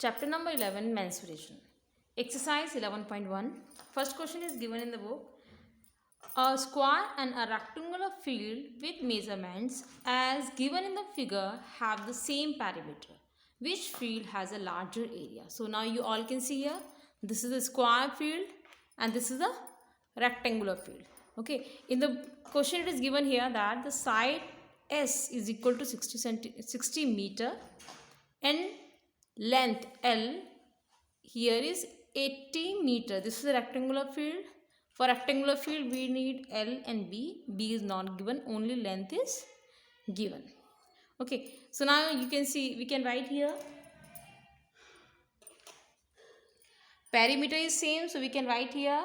Chapter number 11, Mensuration. Exercise 11.1. First question is given in the book. A square and a rectangular field with measurements as given in the figure have the same perimeter. Which field has a larger area? So now you all can see here. This is a square field and this is a rectangular field. Okay. In the question it is given here that the side S is equal to 60 meter and length L here is 80 meter. This is a rectangular field. For rectangular field we need L and B. B is not given, only length is given. Okay, so now you can see, we can write here perimeter is same, so we can write here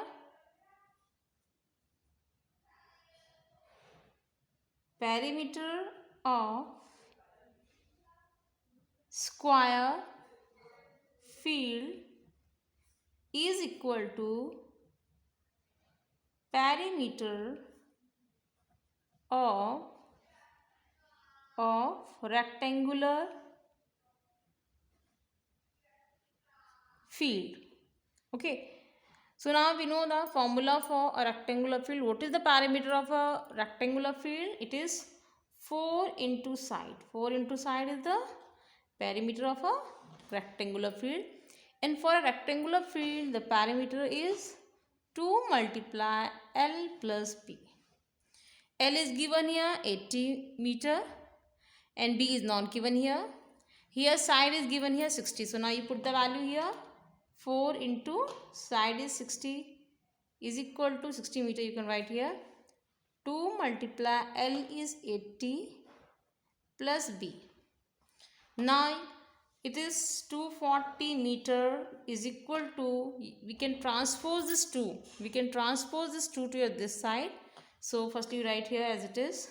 perimeter of square field is equal to perimeter of rectangular field. Okay, so now we know the formula for a rectangular field. What is the perimeter of a rectangular field? It is 4 into side. 4 into side is the perimeter of a rectangular field. And for a rectangular field, the perimeter is 2 multiply L plus B. L is given here 80 meter and B is not given here. Here side is given here 60. So now you put the value here. 4 into side is 60 is equal to 60 meter. You can write here 2 multiply L is 80 plus B. Now it is 240 meter is equal to, we can transpose this 2. We can transpose this 2 to this side. So firstly write here as it is.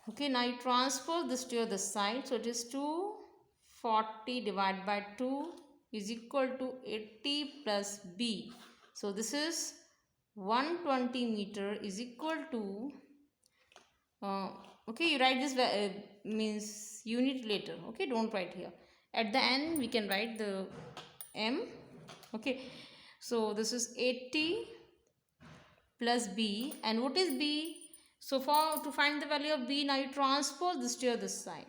Okay, now you transpose this to this side. So it is 240 divided by 2 is equal to 80 plus B. So this is 120 meter is equal to, okay, you write this means unit later. Okay, don't write here. At the end we can write the M. Okay, so this is 80 plus B. And what is B? So to find the value of B, now you transpose this to this side.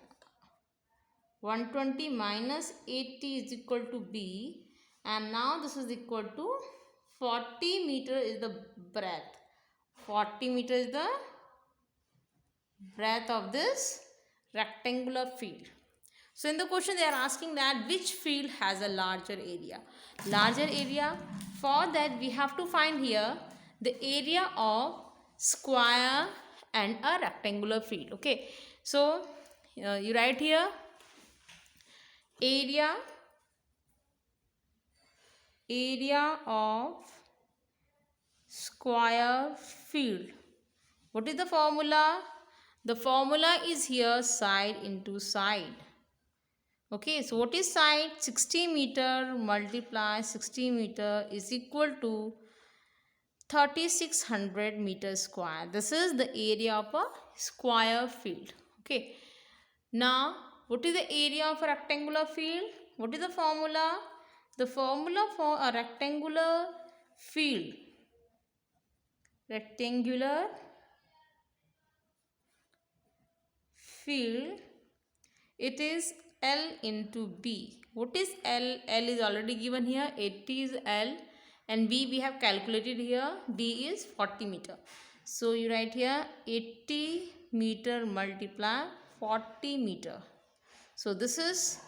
120 minus 80 is equal to B. And now this is equal to 40 meter is the breadth. 40 meter is the breadth of this rectangular field. So in the question they are asking that which field has a larger area. Larger area, for that we have to find here the area of square and a rectangular field. Okay, so you write here area of square field. What is the formula? The formula is here side into side. Okay, so what is side? 60 meter multiply 60 meter is equal to 3600 meters square. This is the area of a square field. Okay, now what is the area of a rectangular field? What is the formula? The formula for a rectangular field, it is L into B. What is L? L is already given here, 80 is L, and B we have calculated here, D is 40 meter. So you write here 80 meter multiply 40 meter. So this is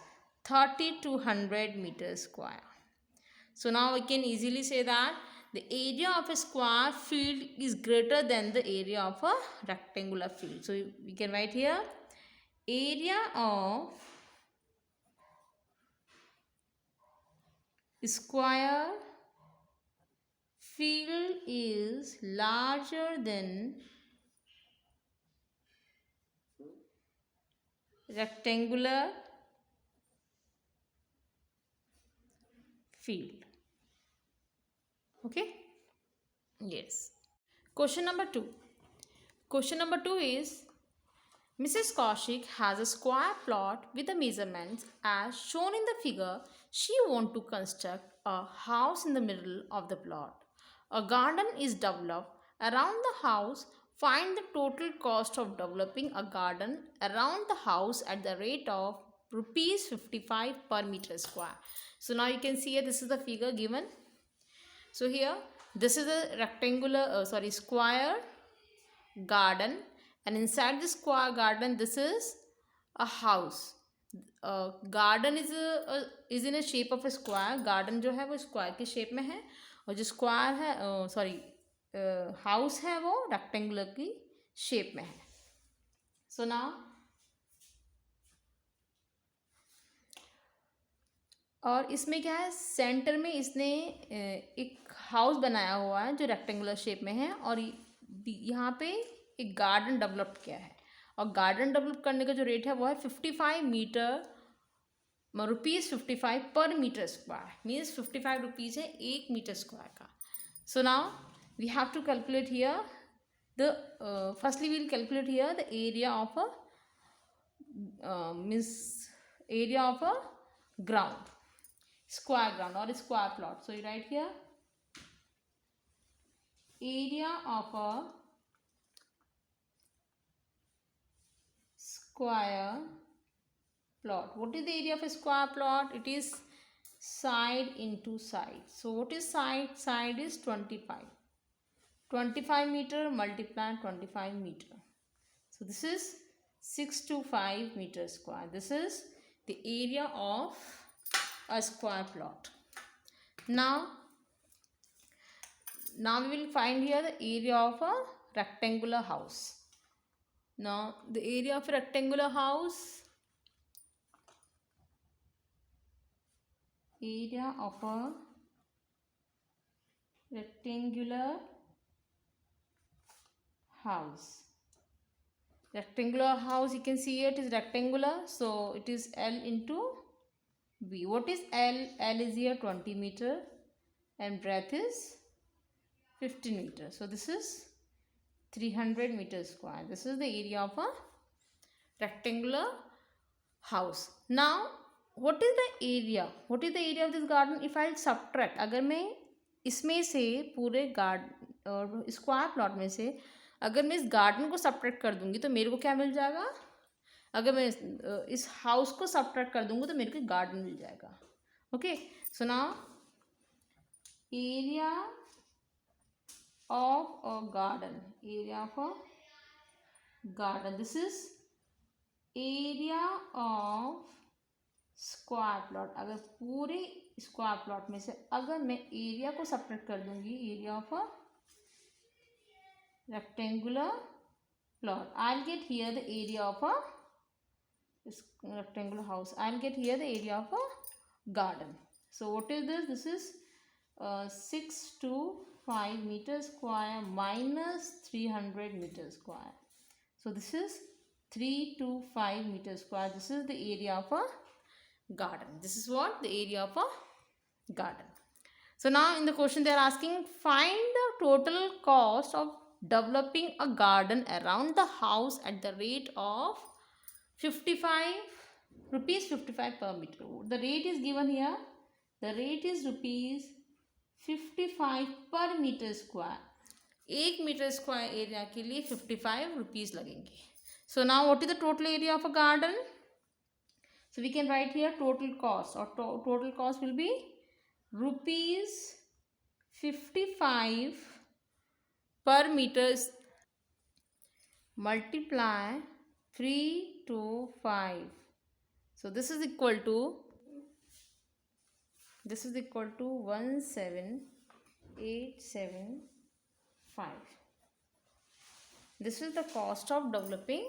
3200 meters square. So now we can easily say that the area of a square field is greater than the area of a rectangular field. So we can write here area of square field is larger than rectangular field. Okay, yes. Question number 2. Question number 2 is Mrs. Kaushik has a square plot with the measurements as shown in the figure. She wants to construct a house in the middle of the plot. A garden is developed around the house. Find the total cost of developing a garden around the house at the rate of rupees 55 per meter square. So now you can see here, this is the figure given. So here this is a rectangular square garden, and inside this square garden this is a house. Garden is in a shape of a square. garden जो है वो square के shape में है, और जो square है house है वो रेक्टेंगुलर की शेप में है. सो नाउ और इसमें क्या है, सेंटर में इसने एक हाउस बनाया हुआ है जो रेक्टेंगुलर शेप में है, और यहाँ पे एक गार्डन डेवलप किया है. और गार्डन डेवलप करने का जो रेट है वो है 55 मीटर रुपीज़ 55 पर मीटर स्क्वायर, मीन्स 55 रुपीज़ है 1 मीटर स्क्वायर का. So now we have to calculate here the firstly we will calculate here the area of a ground, square ground or square plot. So you write here area of a square plot. What is the area of a square plot? It is side into side. So what is side? Side is 25 meter multiply 25 meter. So this is 625 meter square. This is the area of a square plot. Now we will find here the area of a rectangular house. Now the area of a rectangular house, area of a rectangular house. Rectangular house, you can see it is rectangular, so it is L into B. What is L? L is here 20 meter and breadth is 15 meters. So this is 300 meters square. This is the area of a rectangular house. Now what is the area? What is the area of this garden? If I subtract, अगर मैं इसमें से पूरे garden square plot में से अगर मैं इस गार्डन को सब्ट्रैक्ट कर दूंगी तो मेरे को क्या मिल जाएगा? अगर मैं इस हाउस को सब्ट्रैक्ट कर दूंगी तो मेरे को गार्डन मिल जाएगा. Okay, so now area of a garden, area of a garden, this is area of square plot. अगर पूरे स्क्वायर प्लॉट में से अगर मैं एरिया को सब्ट्रैक्ट कर दूंगी, area of a rectangular plot, I'll get here the area of a rectangular house. I'll get here the area of a garden. So what is this? This is 625 meter square minus 300 meter square. So this is 325 meter square. This is the area of a garden. This is what the area of a garden. So now in the question they are asking, find the total cost of developing a garden around the house at the rate of 55 rupees 55 per meter. The rate is given here. The rate is rupees 55 per meter square. 1 meter square area के लिए 55 rupees लगेंगे. So now what is the total area of a garden? So we can write here total cost, or total cost will be rupees 55 per meters multiply 3 to 5. So this is equal to 17875. This is the cost of developing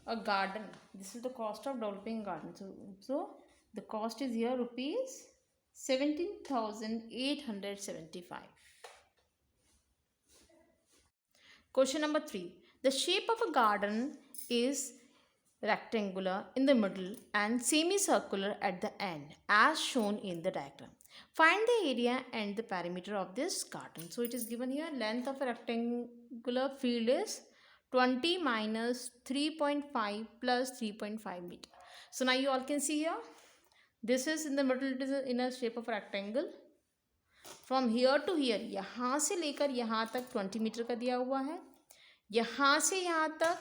a garden. This is the cost of developing a garden. So the cost is here rupees 17,875. Question number 3. The shape of a garden is rectangular in the middle and semicircular at the end as shown in the diagram. Find the area and the perimeter of this garden. So it is given here, length of a rectangular field is 20 minus 3.5 plus 3.5 meter. So now you all can see here, this is in the middle, it is in a shape of rectangle. From here to here, यहाँ से लेकर यहाँ तक 20 metre का दिया हुआ है. यहाँ से यहाँ तक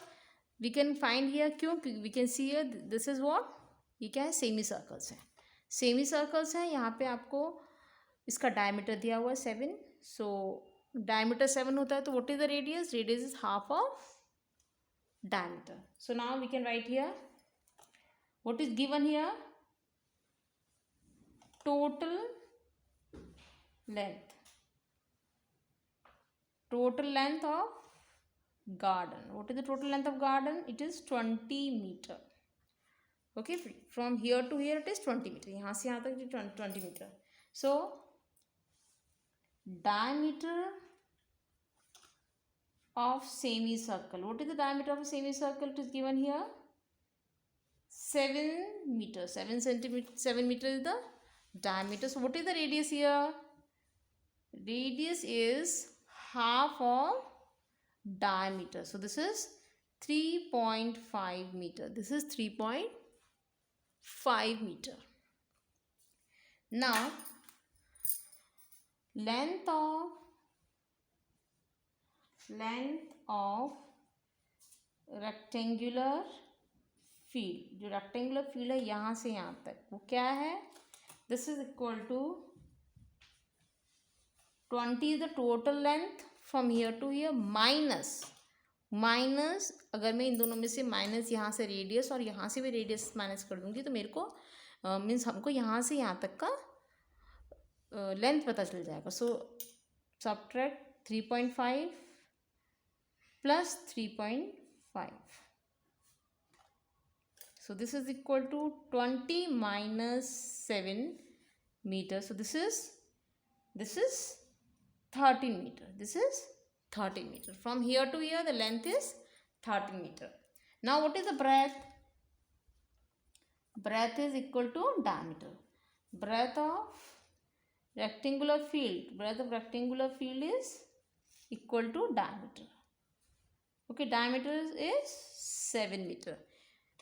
we can find here, क्यों, we can see here, this is what, ये क्या है, सेमी सर्कल्स है. सेमी सर्कल्स है. यहाँ पे आपको इसका डायमीटर दिया हुआ है 7. सो डायमीटर 7 होता है, तो what is the radius? Radius is half of diameter. So now we can write here what is given here, total length of garden. What is the total length of garden? It is 20 meter. Okay, from here to here it is 20 meter. यहाँ से यहाँ तक 20 meter. So diameter of semicircle. What is the diameter of a semicircle? It is given here 7 meter. 7 centimeter. 7 meter is the diameter. So what is the radius here? Radius is half of diameter. So this is 3.5 meter. This is 3.5 meter. Now length of rectangular field, जो rectangular field है यहाँ से यहाँ तक, वो क्या है? This is equal to 20 is the total length from here to here minus अगर मैं इन दोनों में से माइनस यहाँ से रेडियस और यहाँ से भी रेडियस माइनस कर दूंगी तो मेरे को मीन्स हमको यहाँ से यहाँ तक का लेंथ पता चल जाएगा. सो subtract 3.5 plus 3.5. So this is equal to 20 minus 7 meters. So this is 13 meter. This is 13 meter. From here to here the length is 13 meter. Now what is the breadth? Breadth is equal to diameter. Breadth of rectangular field is equal to diameter. Okay, diameter is 7 meter.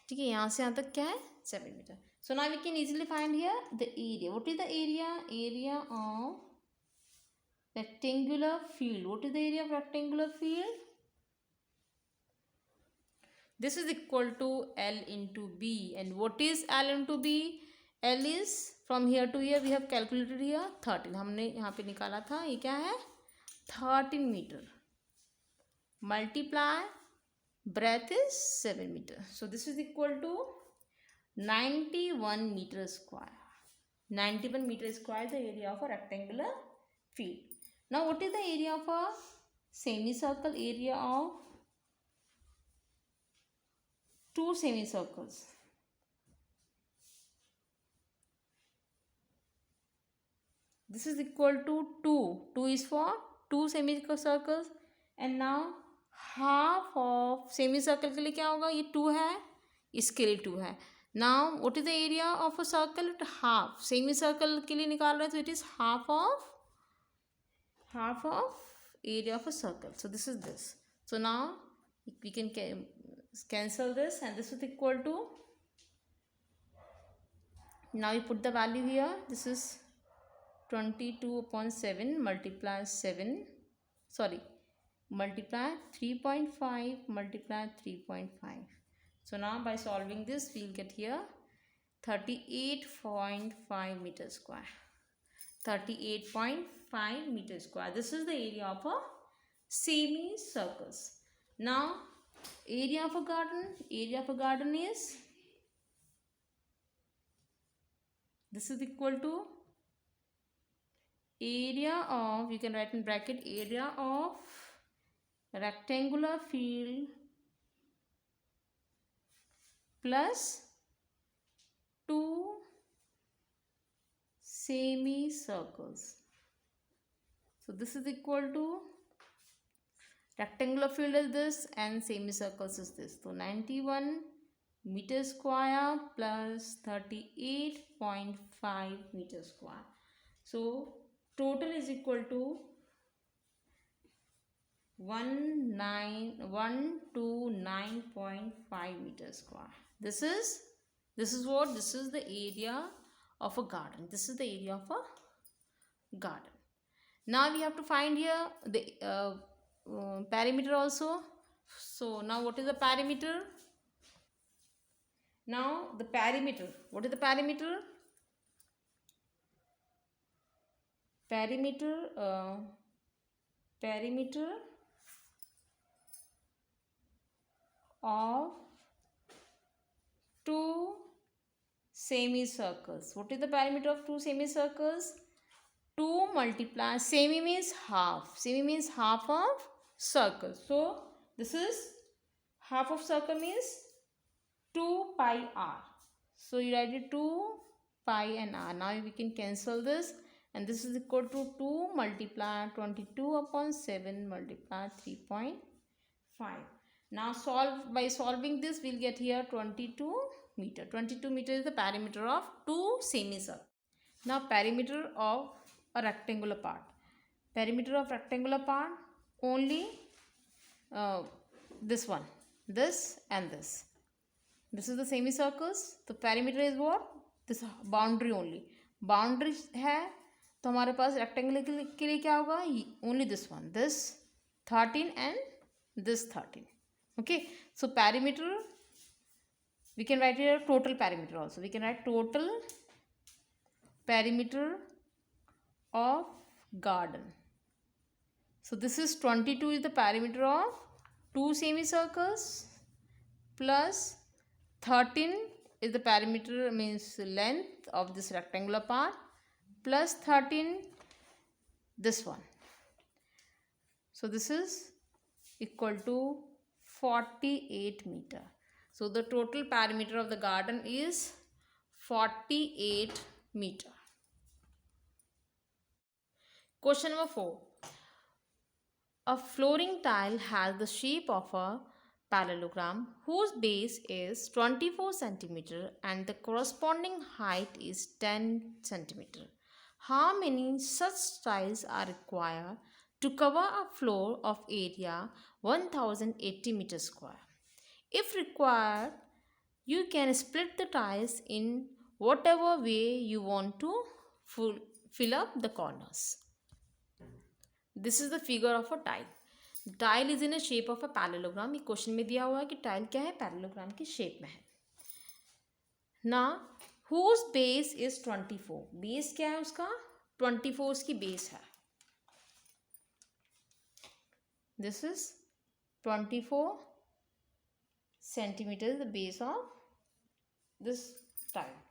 ठीक है, यहाँ से यहाँ तक क्या है? 7 meter. So now we can easily find here the area. What is the area? Area of rectangular field. What is the area of rectangular field? This is equal to L into B. And what is L into B? L is from here to here we have calculated here 13. हमने यहाँ पे निकाला था, ये क्या है? 13 meter. Multiply breadth is 7 meter. So this is equal to 91 meter square. 91 meter square is the area of a rectangular field. Now what is the area of a semicircle? Area of two semicircles. This is equal to 2. 2 is for two semicircles. And now half of semicircle के लिए क्या होगा? ये 2 है, इसके लिए 2 है. Now what is the area of a circle? Half. Semicircle के लिए निकाल रहे हैं तो it is half of area of a circle. So this is this. So now we can cancel this and this is equal to, now you put the value here. This is 22 upon 7 multiply 3.5 multiply 3.5. So now by solving this we'll get here 38.5 meter square. 38.5 meter square. This is the area of a semicircles. Now area of a garden is, this is equal to area of, you can write in bracket, area of rectangular field plus 2 semicircles. So this is equal to, rectangular field is this and semicircles is this. So 91 meter square plus 38.5 meter square. So total is equal to 129.5 meters square. This is what? This is the area of a garden. This is the area of a garden. Now we have to find here the perimeter also. So now what is the perimeter? Now the perimeter. What is the perimeter? Perimeter of two semicircles. What is the perimeter of two semicircles? 2 multiply, semi means half. Semi means half of circle. So this is half of circle means 2 pi r. So you write it 2 pi and r. Now we can cancel this, and this is equal to 2 multiply 22 upon 7 multiply 3.5. Now by solving this, we'll get here 22 meter. 22 meter is the perimeter of two semicircles. Now perimeter of a rectangular part. Perimeter of rectangular part, only this one, this and this. This is the semicircles. The perimeter is what? This boundary only. Boundary है तो हमारे पास rectangle के लिए क्या होगा? Only this one, this 13 and this 13. Okay, so perimeter, we can write here total perimeter also. We can write total perimeter of garden. So this is 22 is the perimeter of two semicircles, plus 13 is the perimeter, means length of this rectangular part, plus 13 this one. So this is equal to 48 meter. So the total perimeter of the garden is 48 meter. Question number 4. A flooring tile has the shape of a parallelogram whose base is 24 cm and the corresponding height is 10 cm. How many such tiles are required to cover a floor of area 1080 meters square? If required, you can split the tiles in whatever way you want to fill up the corners. This is the figure of a tile. Tile is in a shape of a parallelogram. ये question में दिया हुआ है कि tile क्या है, parallelogram की shape में है. Now, whose base is 24? Base क्या है उसका? 24 उसकी बेस है. This is 24 centimeters, the base of this tile.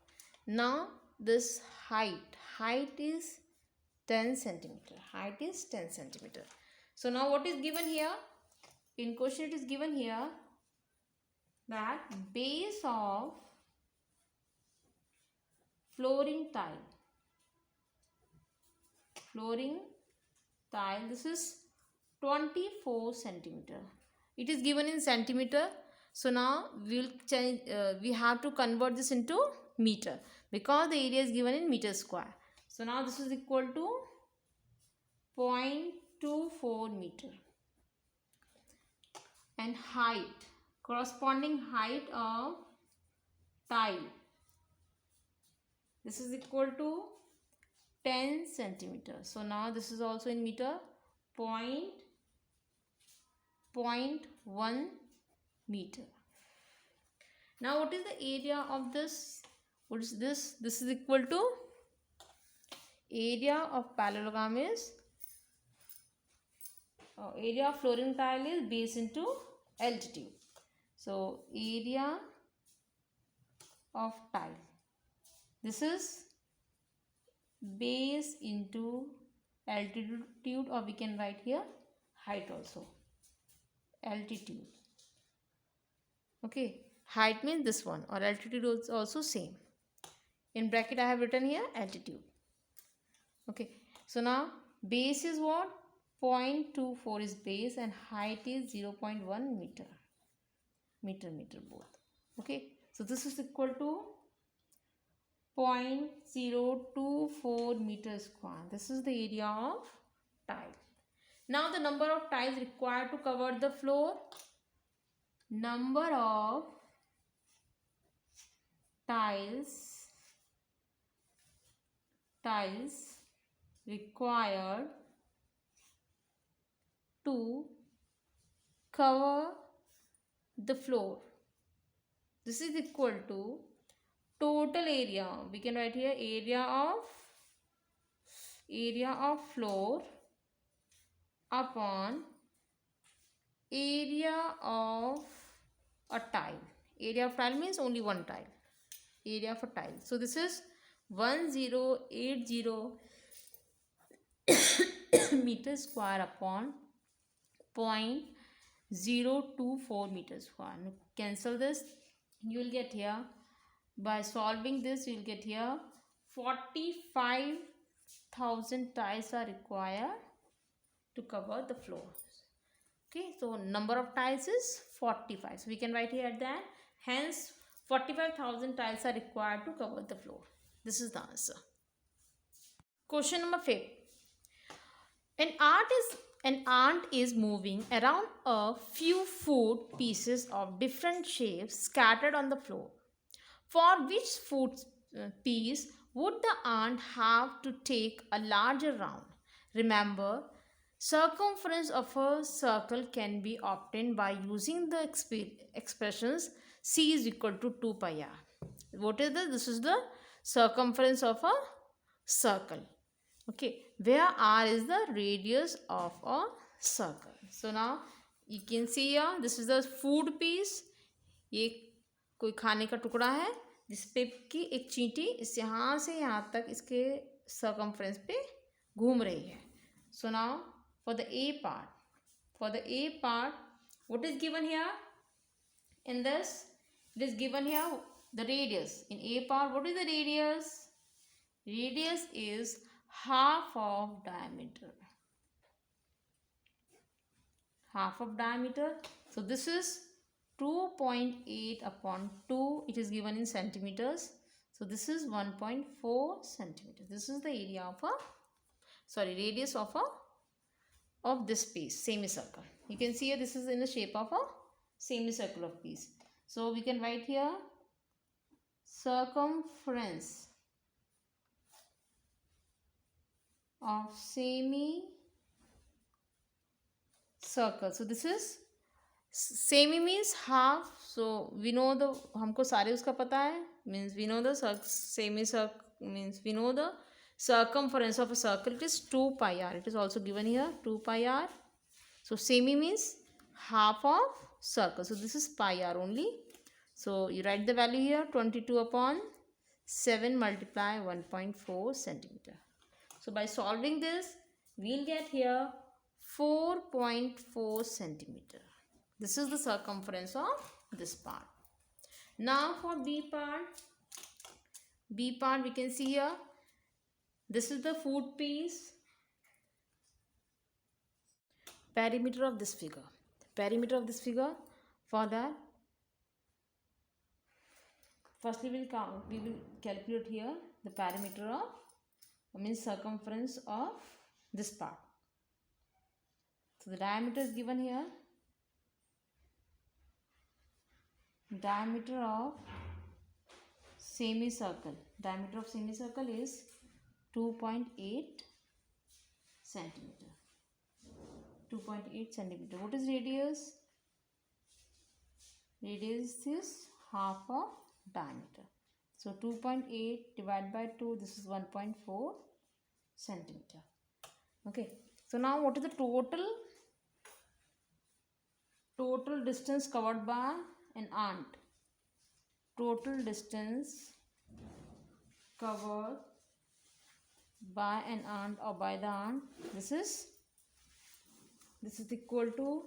Now, this height is 10 centimeter. Height is 10 centimeter. So now what is given here? In question it is given here that base of flooring tile. This is 24 centimeter. It is given in centimeter. So now we will change. We have to convert this into meter because the area is given in meter square. So now this is equal to 0.24 meter. And height, corresponding height of tile, this is equal to 10 centimeter. So now this is also in meter, 0.1 meter. Now what is the area of this? What is this? This is equal to area of parallelogram is area of flooring tile is base into altitude. So area of tile, this is base into altitude, or we can write here height also, altitude. Okay, height means this one, or altitude is also same. In bracket I have written here altitude. Okay, so now base is what? 0.24 is base and height is 0.1 meter. Meter both. Okay, so this is equal to 0.024 meter square. This is the area of tile. Now the number of tiles required to cover the floor. Number of tiles required to cover the floor. This is equal to total area. We can write here area of floor upon area of a tile. Area of tile means only one tile. Area of a tile. So this is 1080 meter square upon 0.024 meter square. Now cancel this. You will get here, by solving this, you will get here 45,000 tiles are required to cover the floor. Okay, so number of tiles is 45. So we can write here that hence 45,000 tiles are required to cover the floor. This is the answer. Question number 5. An ant is moving around a few food pieces of different shapes scattered on the floor. For which food piece would the ant have to take a larger round? Remember, circumference of a circle can be obtained by using the expressions c is equal to 2 pi r. What is this? This is the circumference of a circle. Okay, where r is the radius of a circle. So now you can see here, this is the food piece. ये कोई खाने का टुकड़ा है जिस पे की एक चींटी इस यहाँ से यहाँ तक इसके सर्कमफ्रेंस पे घूम रही है. So now for the A part, what is given here? In this, it is given here the radius. In A part, what is the radius? Radius is half of diameter. So this is 2.8 upon 2. It is given in centimeters. So this is 1.4 centimeters. This is the area of radius of this piece, semicircle. You can see here this is in the shape of a semicircular piece. So we can write here circumference of semicircle. So this is semi means half. So we know the हमको सारे उसका पता है, means we know the semicircle means we know the circumference of a circle. It is 2 pi r. It is also given here 2 pi r. So semi means half of circle. So this is pi r only. So you write the value here 22 upon 7 multiply 1.4 centimeter. So by solving this, we'll get here 4.4 centimeter. This is the circumference of this part. Now for B part we can see here, this is the food piece. Perimeter of this figure. For that, firstly we will calculate here the perimeter of, means circumference of this part. So the diameter is given here. Diameter of semicircle is 2.8 centimeter. What is radius? Radius is half of diameter. So 2.8 divided by 2, this is 1.4 centimeter. Okay. So now what is the total distance covered by an ant? Total distance covered by an ant or by the ant, this is equal to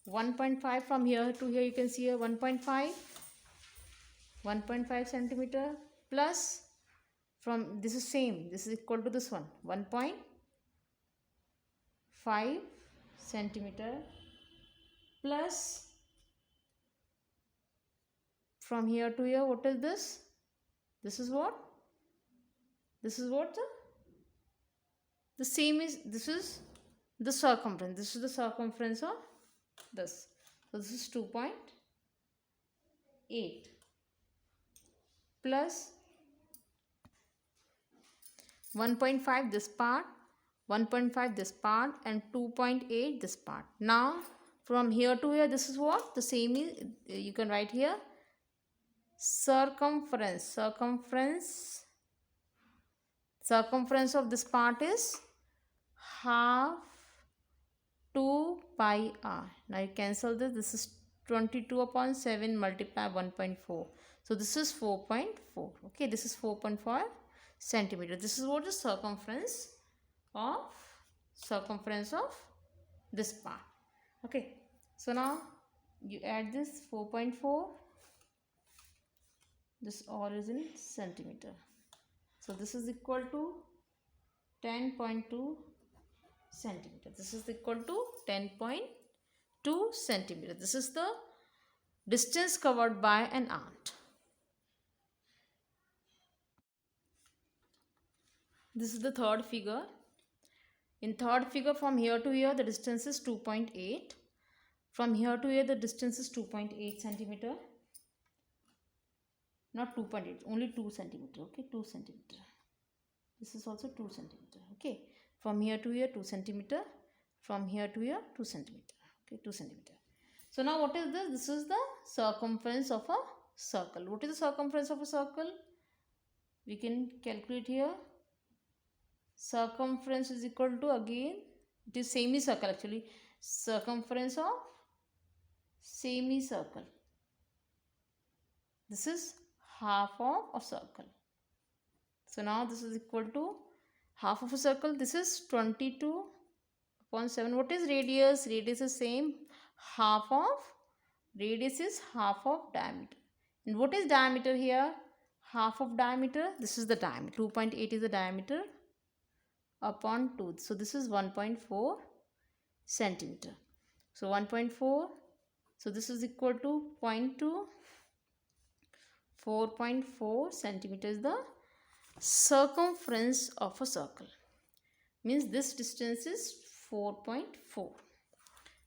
1.5. From here to here you can see here 1.5 centimeter plus, from this is same, this is equal to this one 1.5 centimeter plus from here to here, what is this? This is what? This is what the same is, this is the circumference. This is the circumference of this. So this is 2.8 plus 1.5 this part, 1.5 this part, and 2.8 this part. Now from here to here, this is what the same is. You can write here circumference of this part is half 2 pi r. Now you cancel this. This is 22 upon 7 multiply 1.4. So this is 4.4. Okay, this is 4.4 centimeter. This is what the circumference of this part. Okay, so now you add this 4.4. This all is in centimeter. So this is equal to 10.2 centimeter. This is equal to 10.2 centimeter. This is the distance covered by an ant. This is the third figure. In third figure, from here to here the distance is 2.8. From here to here the distance is 2.8 centimeter. Not 2.8, only 2 centimeter. Okay, 2 centimeter. This is also 2 centimeter. Okay, from here to here 2 centimeter. From here to here 2 centimeter. Okay, 2 centimeter. So now what is this? This is the circumference of a circle. What is the circumference of a circle? We can calculate here. Circumference is equal to, again, it is semicircle actually. Circumference of semicircle. This is half of a circle. So now this is equal to half of a circle. This is 22 upon 7. What is radius? Radius is same. Radius is half of diameter. And what is diameter here? Half of diameter. This is the diameter. 2.8 is the diameter upon 2. So this is 1.4 centimeter. So 1.4. So this is equal to 0.2. 4.4 centimeter is the circumference of a circle. Means this distance is 4.4.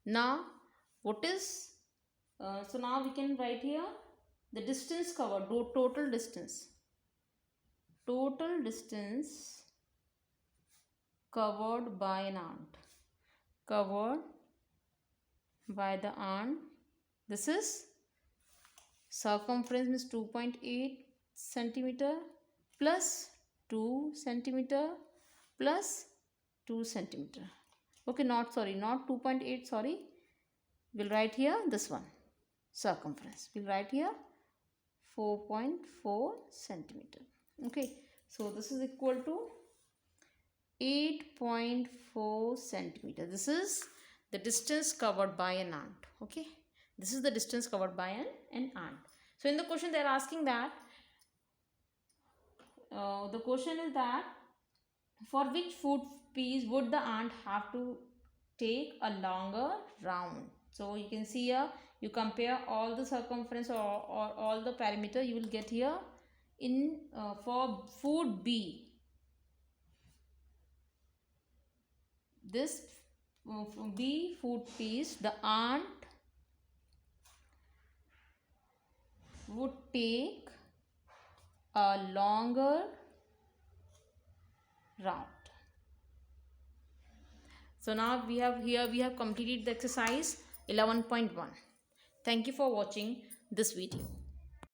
Now what is, so now we can write here the distance covered, total distance. Total distance covered by an ant. Covered by the ant. This is circumference means 2.8 centimeter plus 2 centimeter plus 2 centimeter. Okay, not 2.8, sorry. We'll write here this one, circumference. We'll write here 4.4 centimeter. Okay, so this is equal to 8.4 centimeter. This is the distance covered by an ant. Okay, this is the distance covered by an ant. So in the question they are asking that, the question is that for which food piece would the ant have to take a longer round. So you can see here, you compare all the circumference or all the perimeter, you will get here in for food B. This B food piece, the ant would take a longer route. So now we have completed the exercise 11.1. Thank you for watching this video.